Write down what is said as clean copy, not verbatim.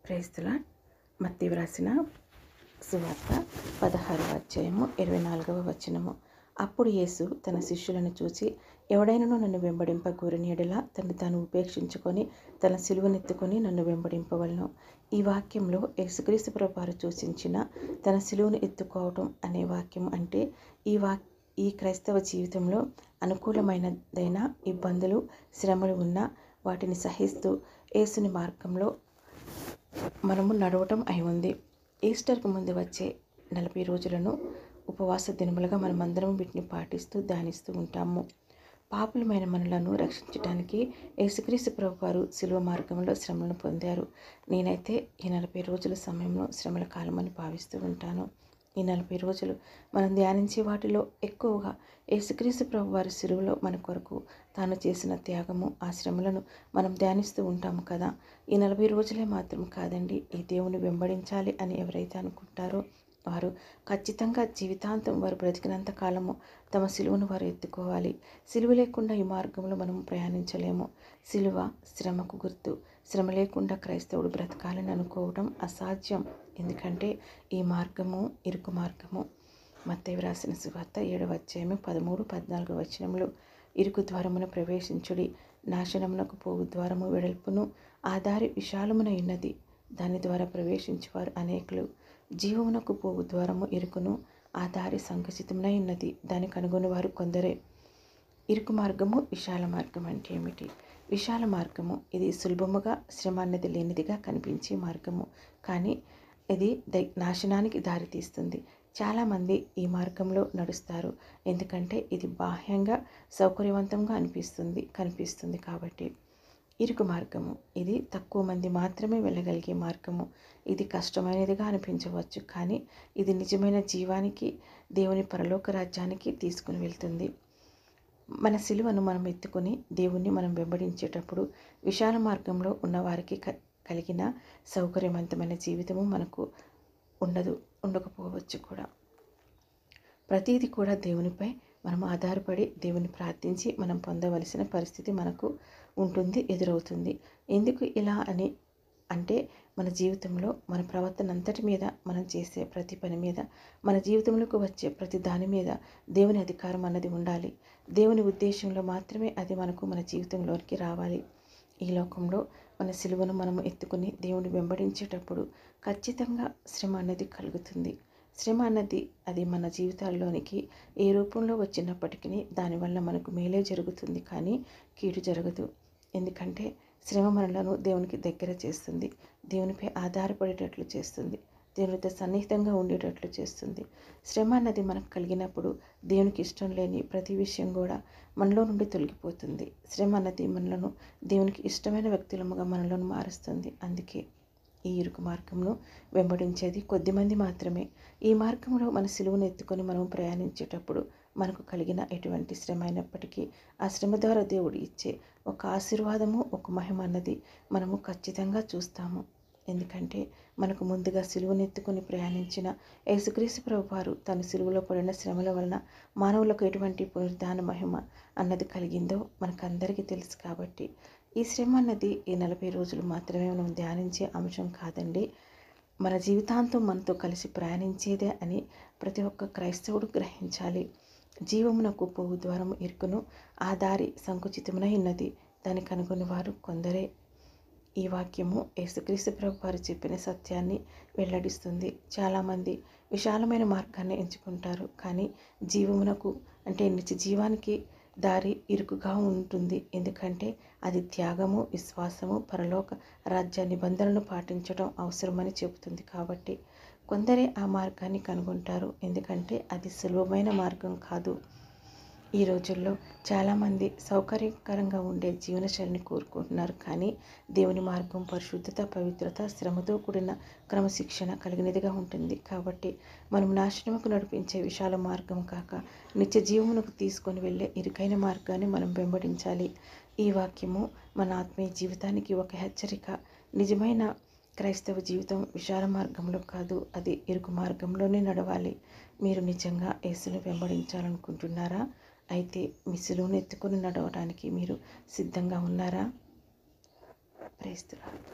Praise the lord. మత్తయి వ్రాసిన సువార్త 16వ అధ్యాయము 24వ వచనము. అప్పుడు యేసు తన శిష్యులను చూసి, ఎవడైనను నన్ను వెంబడింపగోరిన యెడల తనను తాను ఉపేక్షించుకొని తన సిలువనెత్తుకొని నన్ను వెంబడింపవలెను. ఈ వాక్యంలో యేసుక్రీస్తు ప్రభువారు సూచించిన తన సిలువను ఎత్తుకోవటం అనే వాక్యం అంటే ఈ క్రైస్తవ జీవితంలో అనుకూలమైనదైన ఇబ్బందులు, శ్రమలు ఉన్నా వాటిని సహిస్తూ యేసుని మార్గంలో మనము నడవటం అయి ఉంది. ఈస్టర్కు ముందు వచ్చే 40 రోజులను ఉపవాస దినములుగా మనమందరం వీటిని పాటిస్తూ ధ్యానిస్తూ ఉంటాము. పాపులమైన మనలను రక్షించడానికి యేసుక్రీస్తు ప్రభువారు శిలువ మార్గంలో శ్రమలను పొందారు. నేనైతే ఈ 40 రోజుల సమయంలో శ్రమల కాలమని భావిస్తూ ఉంటాను. ఈ 40 రోజులు మనం ధ్యానించే వాటిలో ఎక్కువగా యేసుక్రీస్తు ప్రభువారి శిలువలో మన కొరకు తాను చేసిన త్యాగము, ఆ శ్రమలను మనం ధ్యానిస్తూ ఉంటాము కదా. ఈ 40 రోజులే మాత్రం కాదండి, ఈ దేవుని వెంబడించాలి అని ఎవరైతే అనుకుంటారో వారు ఖచ్చితంగా జీవితాంతం వారు బ్రతికినంత కాలము తమ సిలువను వారు ఎత్తుకోవాలి. సిలువ లేకుండా ఈ మార్గంలో మనం ప్రయాణించలేము. సిలువ శ్రమకు గుర్తు. శ్రమ లేకుండా క్రైస్తవుడు బ్రతకాలని అనుకోవడం అసాధ్యం. ఎందుకంటే ఈ మార్గము ఇరుకు మార్గము. మత్తయి వ్రాసిన సువార్త 7వ అధ్యాయము 13, 14 వచనములు. ఇరుకు ద్వారమున ప్రవేశించుడి, నాశనమునకు పోవు ద్వారము వెడల్పును, ఆ దారి విశాలమున ఉన్నది, దాని ద్వారా ప్రవేశించువారు అనేకులు. జీవమునకు పోవు ద్వారము ఇరుకును, ఆ దారి సంకుచితమునై ఉన్నది, దాని కనుగొని వారు కొందరే. ఇరుకు మార్గము, విశాల మార్గం అంటే ఏమిటి? విశాల మార్గము ఇది సులభముగా శ్రమ అన్నది లేనిదిగా కనిపించే మార్గము, కానీ ఇది నాశనానికి దారితీస్తుంది. చాలామంది ఈ మార్గంలో నడుస్తారు, ఎందుకంటే ఇది బాహ్యంగా సౌకర్యవంతంగా కనిపిస్తుంది కాబట్టి. ఇరుకు మార్గము ఇది తక్కువ మంది మాత్రమే వెళ్ళగలిగే మార్గము. ఇది కష్టమైనదిగా అనిపించవచ్చు, కానీ ఇది నిజమైన జీవానికి, దేవుని పరలోక రాజ్యానికి తీసుకుని వెళ్తుంది. మన సిలువను మనం ఎత్తుకొని దేవుణ్ణి మనం వెంబడించేటప్పుడు విశాల మార్గంలో ఉన్నవారికి కలిగిన సౌకర్యవంతమైన జీవితము మనకు ఉండకపోవచ్చు కూడా. ప్రతిదీ కూడా దేవునిపై మనం ఆధారపడి దేవుని ప్రార్థించి మనం పొందవలసిన పరిస్థితి మనకు ఎదురవుతుంది. ఎందుకు ఇలా అంటే మన జీవితంలో మన ప్రవర్తన అంతటి మీద, మనం చేసే ప్రతి పని మీద, మన జీవితంలోకి వచ్చే ప్రతి దాని మీద దేవుని అధికారం అన్నది ఉండాలి. దేవుని ఉద్దేశంలో మాత్రమే అది మన జీవితంలోనికి రావాలి. ఈ లోకంలో మన సిలువను మనము ఎత్తుకుని దేవుని వెంబడించేటప్పుడు ఖచ్చితంగా శ్రమ అన్నది కలుగుతుంది. శ్రమ అన్నది అది మన జీవితాల్లోనికి ఏ రూపంలో వచ్చినప్పటికీ దానివల్ల మనకు మేలే జరుగుతుంది, కానీ కీడు జరగదు. ఎందుకంటే శ్రమ మనలను దేవునికి దగ్గర చేస్తుంది, దేవునిపై ఆధారపడేటట్లు చేస్తుంది, దేవునితో సన్నిహితంగా ఉండేటట్లు చేస్తుంది. శ్రమ అన్నది మనకు కలిగినప్పుడు దేవునికి ఇష్టం లేని ప్రతి విషయం కూడా మనలో నుండి తొలగిపోతుంది. శ్రమ అన్నది మనలను దేవునికి ఇష్టమైన వ్యక్తులముగా మనలను మారుస్తుంది. అందుకే ఈ ఇరుకు మార్గంలో వెంబడించేది కొద్దిమంది మాత్రమే. ఈ మార్గంలో మన సిలువను ఎత్తుకొని మనం ప్రయాణించేటప్పుడు మనకు కలిగిన ఎటువంటి శ్రమ అయినప్పటికీ ఆ శ్రమ ద్వారా దేవుడు ఇచ్చే ఒక ఆశీర్వాదము, ఒక మహిమ అన్నది మనము ఖచ్చితంగా చూస్తాము. ఎందుకంటే మనకు ముందుగా సిలువను ఎత్తుకొని ప్రయాణించిన యేసుక్రీస్తు ప్రభువారు తన సిలువలో పడిన శ్రమల వలన మానవులకు ఎటువంటి పునరుద్ధాన మహిమ అన్నది కలిగిందో మనకందరికీ తెలుసు. కాబట్టి ఈ శ్రమ అన్నది ఈ 40 రోజులు మాత్రమే మనం ధ్యానించే అంశం కాదండి, మన జీవితాంతం మనతో కలిసి ప్రయాణించేదే అని ప్రతి ఒక్క క్రైస్తవుడు గ్రహించాలి. జీవమునకు పోవు ద్వారము ఇరుకును, ఆ దారి సంకుచితమునై ఉన్నది, దాన్ని కనుగొని వారు కొందరే. ఈ వాక్యము యేసుక్రీస్తు ప్రభువారు చెప్పిన సత్యాన్ని వెల్లడిస్తుంది. చాలామంది విశాలమైన మార్గాన్ని ఎంచుకుంటారు, కానీ జీవమునకు అంటే నిత్య జీవానికి దారి ఇరుకుగా ఉంటుంది. ఎందుకంటే అది త్యాగము, విశ్వాసము, పరలోక రాజ్య నిబంధనలను పాటించడం అవసరమని చెబుతుంది. కాబట్టి కొందరే ఆ మార్గాన్ని కనుగొంటారు, ఎందుకంటే అది సులభమైన మార్గం కాదు. ఈ రోజుల్లో చాలామంది సౌకర్యకరంగా ఉండే జీవనశైలిని కోరుకుంటున్నారు, కానీ దేవుని మార్గం పరిశుద్ధత, పవిత్రత, శ్రమతో కూడిన క్రమశిక్షణ కలిగినదిగా ఉంటుంది. కాబట్టి మనం నాశనముకు నడిపించే విశాల మార్గం కాక నిత్య జీవమునకు తీసుకొని వెళ్ళే ఇరుకైన మార్గాన్ని మనం వెంబడించాలి. ఈ వాక్యము మన ఆత్మీయ జీవితానికి ఒక హెచ్చరిక. నిజమైన క్రైస్తవ జీవితం విశాల మార్గంలో కాదు, అది ఇరుకు మార్గంలోనే నడవాలి. మీరు నిజంగా యేసును వెంబడించాలనుకుంటున్నారా? అయితే మీ సిలువను ఎత్తుకొని నడవడానికి మీరు సిద్ధంగా ఉన్నారా? Praise the lord.